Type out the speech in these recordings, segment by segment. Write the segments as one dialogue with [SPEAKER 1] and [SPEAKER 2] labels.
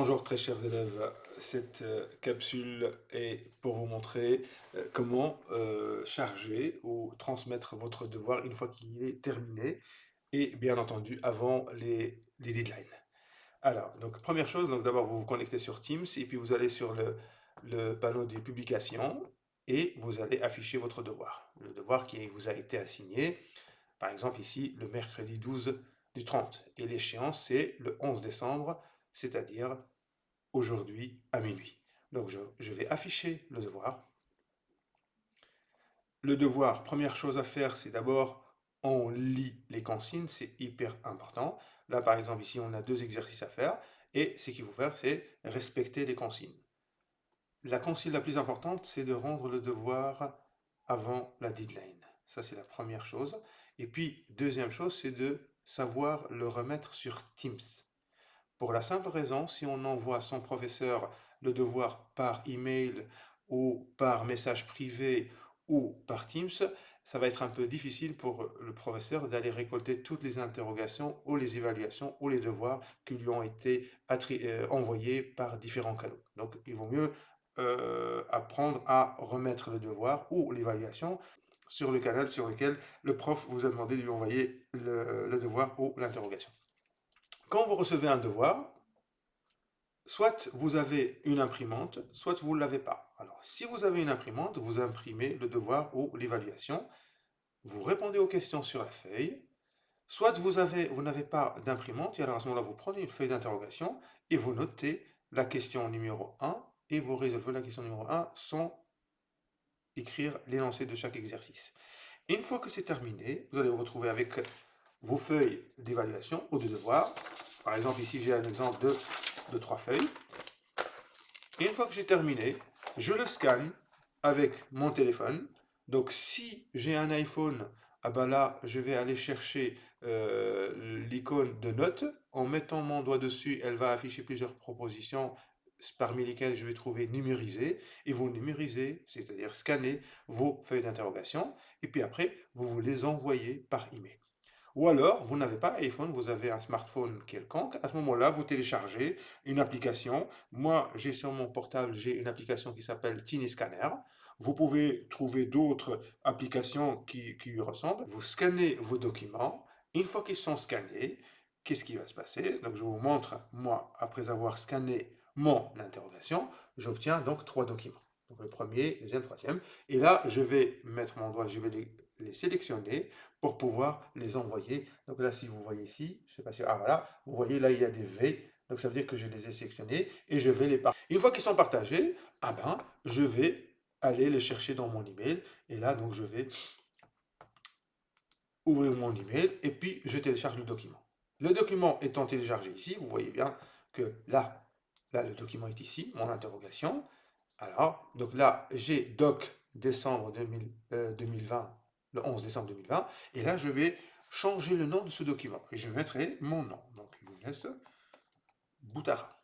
[SPEAKER 1] Bonjour très chers élèves, cette capsule est pour vous montrer comment charger ou transmettre votre devoir une fois qu'il est terminé et bien entendu avant les deadlines. Alors, donc première chose, donc d'abord vous vous connectez sur Teams et puis vous allez sur le panneau des publications et vous allez afficher votre devoir. Le devoir qui vous a été assigné, par exemple ici le mercredi 12 du 30 et l'échéance c'est le 11 décembre, c'est-à-dire aujourd'hui à minuit. Donc je vais afficher le devoir. Le devoir, première chose à faire, c'est d'abord on lit les consignes, c'est hyper important. Là par exemple ici on a deux exercices à faire et ce qu'il faut faire c'est respecter les consignes. La consigne la plus importante c'est de rendre le devoir avant la deadline. Ça c'est la première chose. Et puis deuxième chose c'est de savoir le remettre sur Teams. Pour la simple raison, si on envoie à son professeur le devoir par email ou par message privé ou par Teams, ça va être un peu difficile pour le professeur d'aller récolter toutes les interrogations ou les évaluations ou les devoirs qui lui ont été envoyés par différents canaux. Donc il vaut mieux apprendre à remettre le devoir ou l'évaluation sur le canal sur lequel le prof vous a demandé de lui envoyer le devoir ou l'interrogation. Quand vous recevez un devoir, soit vous avez une imprimante, soit vous ne l'avez pas. Alors, si vous avez une imprimante, vous imprimez le devoir ou l'évaluation, vous répondez aux questions sur la feuille, soit vous n'avez pas d'imprimante, et alors à ce moment-là, vous prenez une feuille d'interrogation et vous notez la question numéro 1 et vous résolvez la question numéro 1 sans écrire l'énoncé de chaque exercice. Et une fois que c'est terminé, vous allez vous retrouver avec vos feuilles d'évaluation ou de devoir. Par exemple, ici, j'ai un exemple de 3 feuilles. Et une fois que j'ai terminé, je le scanne avec mon téléphone. Donc si j'ai un iPhone, ah ben là, je vais aller chercher l'icône de notes. En mettant mon doigt dessus, elle va afficher plusieurs propositions parmi lesquelles je vais trouver numériser. Et vous numérisez, c'est-à-dire scanner vos feuilles d'interrogation. Et puis après, vous vous les envoyez par email. Ou alors, vous n'avez pas iPhone, vous avez un smartphone quelconque. À ce moment-là, vous téléchargez une application. Moi, j'ai sur mon portable, j'ai une application qui s'appelle Tiny Scanner. Vous pouvez trouver d'autres applications qui lui ressemblent. Vous scannez vos documents. Une fois qu'ils sont scannés, qu'est-ce qui va se passer? Donc, je vous montre, moi, après avoir scanné mon interrogation, j'obtiens donc 3 documents. Donc, le premier, le deuxième, troisième. Et là, je vais mettre mon doigt, je vais les sélectionner pour pouvoir les envoyer. Donc là, si vous voyez ici, je sais pas si, ah voilà, vous voyez là, il y a des V, donc ça veut dire que je les ai sélectionnés et je vais les partager. Une fois qu'ils sont partagés, ah ben, je vais aller les chercher dans mon email et là, donc je vais ouvrir mon email et puis je télécharge le document. Le document étant téléchargé ici, vous voyez bien que là le document est ici, mon interrogation. Alors, donc là, j'ai doc décembre 2020, le 11 décembre 2020, et là, je vais changer le nom de ce document, et je mettrai mon nom, donc Younes Boutara.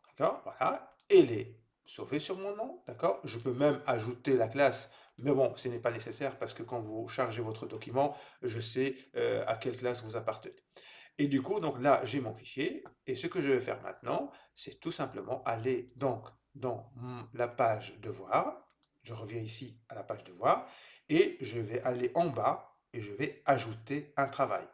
[SPEAKER 1] D'accord? Voilà, elle est sauvée sur mon nom, d'accord? Je peux même ajouter la classe, mais bon, ce n'est pas nécessaire parce que quand vous chargez votre document, je sais à quelle classe vous appartenez. Et du coup, donc là, j'ai mon fichier. Et ce que je vais faire maintenant, c'est tout simplement aller donc dans la page devoir. Je reviens ici à la page devoir. Et je vais aller en bas et je vais ajouter un travail.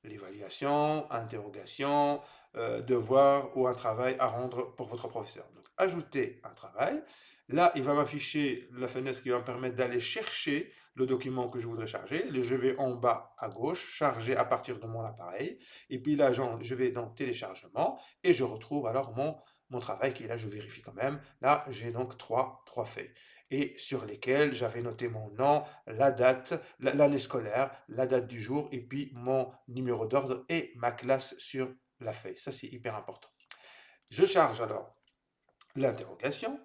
[SPEAKER 1] L'évaluation, interrogation, devoir ou un travail à rendre pour votre professeur. Donc, ajouter un travail. Là, il va m'afficher la fenêtre qui va me permettre d'aller chercher le document que je voudrais charger. Je vais en bas à gauche, charger à partir de mon appareil. Et puis là, je vais dans téléchargement et je retrouve alors mon travail qui est là, je vérifie quand même. Là, j'ai donc trois feuilles et sur lesquelles j'avais noté mon nom, la date, l'année scolaire, la date du jour et puis mon numéro d'ordre et ma classe sur la feuille. Ça, c'est hyper important. Je charge alors l'interrogation,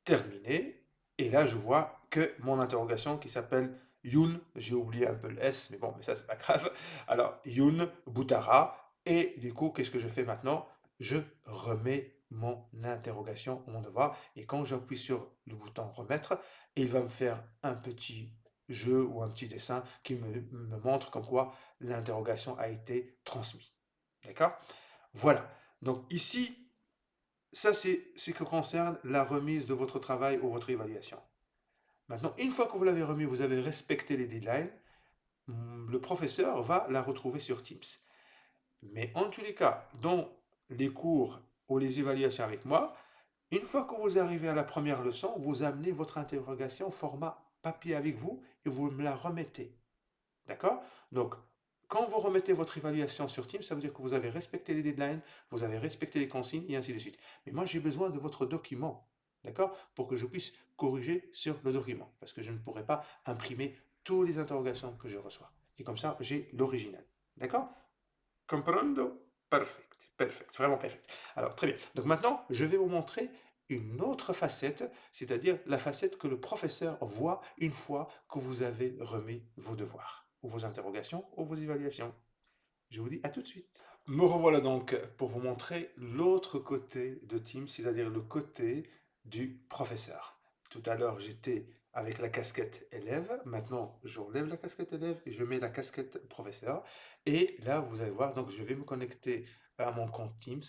[SPEAKER 1] terminé, et là, je vois que mon interrogation qui s'appelle Youn, j'ai oublié un peu le S, mais bon, mais ça, c'est pas grave. Alors, Youn Boutara, et du coup, qu'est-ce que je fais maintenant? Je remets mon interrogation, mon devoir, et quand j'appuie sur le bouton remettre, il va me faire un petit jeu ou un petit dessin qui me montre comme quoi l'interrogation a été transmise. D'accord? Voilà. Donc ici, ça c'est ce qui concerne la remise de votre travail ou votre évaluation. Maintenant, une fois que vous l'avez remis, vous avez respecté les deadlines, le professeur va la retrouver sur Teams. Mais en tous les cas, dans les cours ou les évaluations avec moi, une fois que vous arrivez à la première leçon, vous amenez votre interrogation au format papier avec vous et vous me la remettez. D'accord? Donc, quand vous remettez votre évaluation sur Teams, ça veut dire que vous avez respecté les deadlines, vous avez respecté les consignes et ainsi de suite. Mais moi, j'ai besoin de votre document, d'accord? Pour que je puisse corriger sur le document. Parce que je ne pourrai pas imprimer toutes les interrogations que je reçois. Et comme ça, j'ai l'original. D'accord? Comprendo? Perfect, perfect, vraiment perfect. Alors, très bien. Donc maintenant, je vais vous montrer une autre facette, c'est-à-dire la facette que le professeur voit une fois que vous avez remis vos devoirs, ou vos interrogations, ou vos évaluations. Je vous dis à tout de suite. Me revoilà donc pour vous montrer l'autre côté de Teams, c'est-à-dire le côté du professeur. Tout à l'heure, j'étais avec la casquette élève. Maintenant, j'enlève la casquette élève et je mets la casquette professeur. Et là, vous allez voir, donc je vais me connecter à mon compte Teams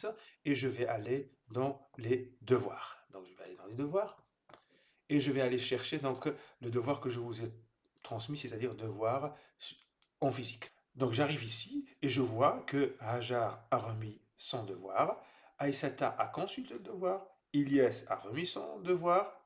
[SPEAKER 1] et je vais aller dans les devoirs. Donc, je vais aller dans les devoirs et je vais aller chercher donc le devoir que je vous ai transmis, c'est-à-dire devoir en physique. Donc j'arrive ici et je vois que Hajar a remis son devoir, Aïssata a consulté le devoir, Ilyes a remis son devoir,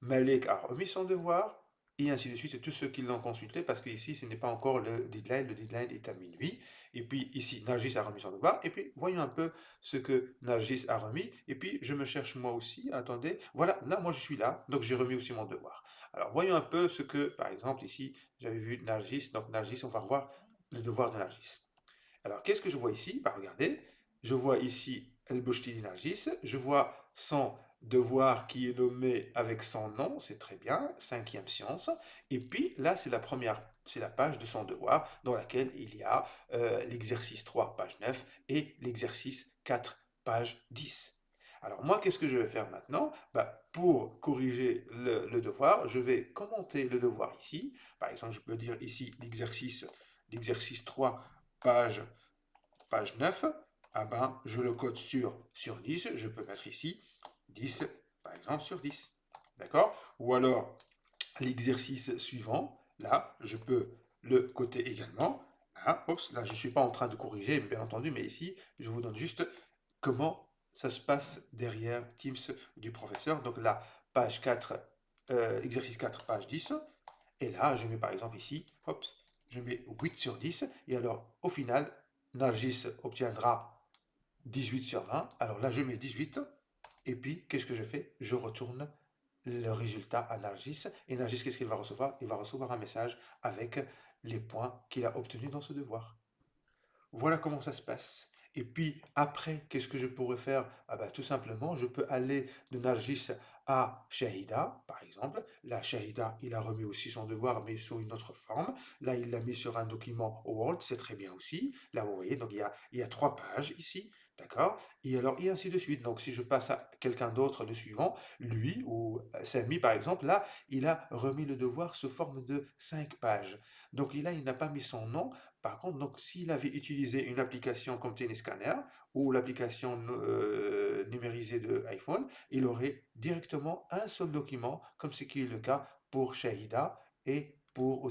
[SPEAKER 1] Malek a remis son devoir, et ainsi de suite, et tous ceux qui l'ont consulté, parce qu'ici, ce n'est pas encore le deadline est à minuit. Et puis ici, Nargis a remis son devoir, et puis voyons un peu ce que Nargis a remis, et puis je me cherche moi aussi, attendez, voilà, là, moi je suis là, donc j'ai remis aussi mon devoir. Alors voyons un peu ce que, par exemple, ici, j'avais vu Nargis, donc Nargis, on va revoir le devoir de Nargis. Alors, qu'est-ce que je vois ici? Bah, regardez, je vois ici El Bochtili Nargis, je vois son devoir qui est nommé avec son nom, c'est très bien, cinquième science, et puis là, c'est la page de son devoir dans laquelle il y a l'exercice 3, page 9, et l'exercice 4, page 10. Alors moi, qu'est-ce que je vais faire maintenant? Bah, pour corriger le devoir, je vais commenter le devoir ici. Par exemple, je peux dire ici l'exercice 3, page 9, ah ben, je le code sur 10, je peux mettre ici 10, par exemple, sur 10. D'accord? Ou alors, l'exercice suivant, là, je peux le coder également. Hein, oups, là, je ne suis pas en train de corriger, bien entendu, mais ici, je vous donne juste comment ça se passe derrière Teams du professeur. Donc là, page 4, exercice 4, page 10. Et là, je mets par exemple ici, hop, je mets 8 sur 10. Et alors, au final, Nargis obtiendra 18 sur 20. Alors là, je mets 18. Et puis, qu'est-ce que je fais? Je retourne le résultat à Nargis. Et Nargis, qu'est-ce qu'il va recevoir? Il va recevoir un message avec les points qu'il a obtenus dans ce devoir. Voilà comment ça se passe. Et puis après, qu'est-ce que je pourrais faire? Ah bah, tout simplement, je peux aller de Nargis à Shahida, par exemple. Là, Shahida, il a remis aussi son devoir, mais sous une autre forme. Là, il l'a mis sur un document Word, c'est très bien aussi. Là, vous voyez, donc il y a 3 pages ici, d'accord? Et alors, et ainsi de suite. Donc, si je passe à quelqu'un d'autre, le suivant, lui ou Samy, par exemple, là, il a remis le devoir sous forme de 5 pages. Donc, là, il n'a pas mis son nom. Par contre, donc, s'il avait utilisé une application comme Scanner ou l'application numérisée de iPhone, il aurait directement un seul document, comme ce qui est le cas pour Shahida et pour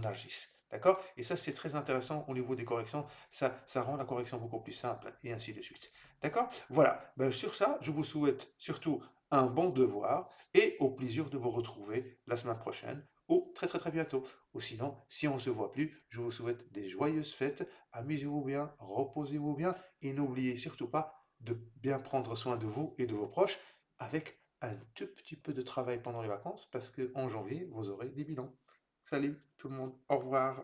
[SPEAKER 1] Nargis. D'accord? Et ça, c'est très intéressant au niveau des corrections. Ça rend la correction beaucoup plus simple et ainsi de suite. D'accord? Voilà. Ben, sur ça, je vous souhaite surtout un bon devoir et au plaisir de vous retrouver la semaine prochaine ou très très très bientôt. Ou sinon, si on ne se voit plus, je vous souhaite des joyeuses fêtes, amusez-vous bien, reposez-vous bien et n'oubliez surtout pas de bien prendre soin de vous et de vos proches avec un tout petit peu de travail pendant les vacances parce qu'en janvier, vous aurez des bilans. Salut tout le monde, au revoir.